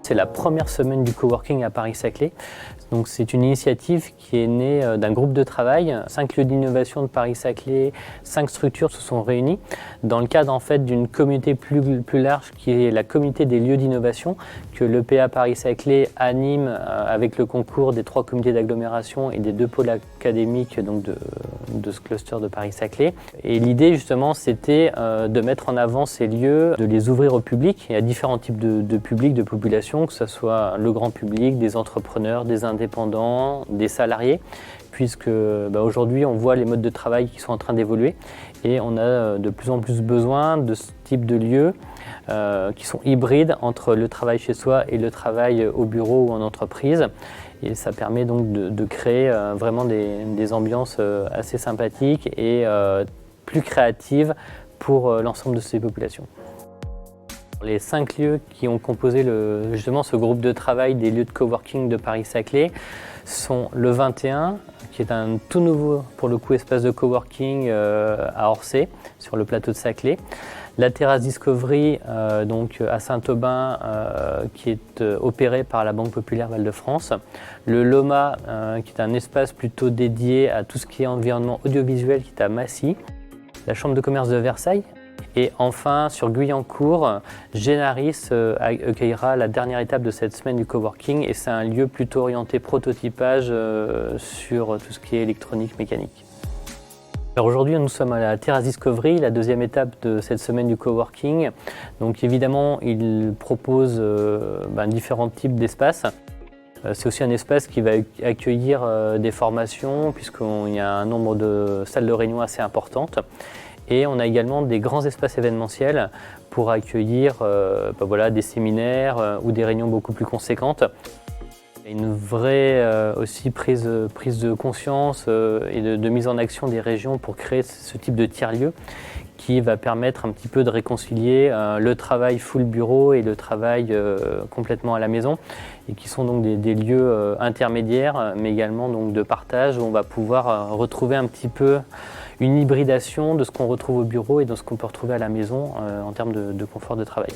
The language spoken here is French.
C'est la première semaine du coworking à Paris-Saclay. Donc c'est une initiative qui est née d'un groupe de travail. 5 lieux d'innovation de Paris-Saclay, 5 structures se sont réunies dans le cadre en fait d'une communauté plus large qui est la communauté des lieux d'innovation que l'EPA Paris-Saclay anime avec le concours des 3 comités d'agglomération et des 2 pôles académiques donc de ce cluster de Paris-Saclay. Et l'idée justement c'était de mettre en avant ces lieux, de les ouvrir au public et à différents types de publics, de populations, que ce soit le grand public, des entrepreneurs, des indépendants, des salariés, puisque aujourd'hui on voit les modes de travail qui sont en train d'évoluer et on a de plus en plus besoin de ce type de lieux qui sont hybrides entre le travail chez soi et le travail au bureau ou en entreprise. Et ça permet donc de créer vraiment des ambiances assez sympathiques et plus créatives pour l'ensemble de ces populations. Les 5 lieux qui ont composé justement ce groupe de travail des lieux de coworking de Paris-Saclay sont le 21, qui est un tout nouveau, pour le coup, espace de coworking à Orsay, sur le plateau de Saclay. La terrasse Discovery, donc à Saint-Aubin, qui est opérée par la Banque Populaire Val-de-France. Le Loma, qui est un espace plutôt dédié à tout ce qui est environnement audiovisuel, qui est à Massy. La Chambre de commerce de Versailles. Et enfin, sur Guyancourt, Génaris accueillera la dernière étape de cette semaine du coworking et c'est un lieu plutôt orienté prototypage sur tout ce qui est électronique, mécanique. Alors aujourd'hui, nous sommes à la terrasse Discovery, la deuxième étape de cette semaine du coworking. Donc évidemment, il propose différents types d'espaces. C'est aussi un espace qui va accueillir des formations puisqu'il y a un nombre de salles de réunion assez importantes. Et on a également des grands espaces événementiels pour accueillir des séminaires ou des réunions beaucoup plus conséquentes. Il y a une vraie aussi prise de conscience et de mise en action des régions pour créer ce type de tiers-lieu qui va permettre un petit peu de réconcilier le travail full bureau et le travail complètement à la maison et qui sont donc des lieux intermédiaires mais également donc de partage où on va pouvoir retrouver un petit peu une hybridation de ce qu'on retrouve au bureau et de ce qu'on peut retrouver à la maison en termes de confort de travail.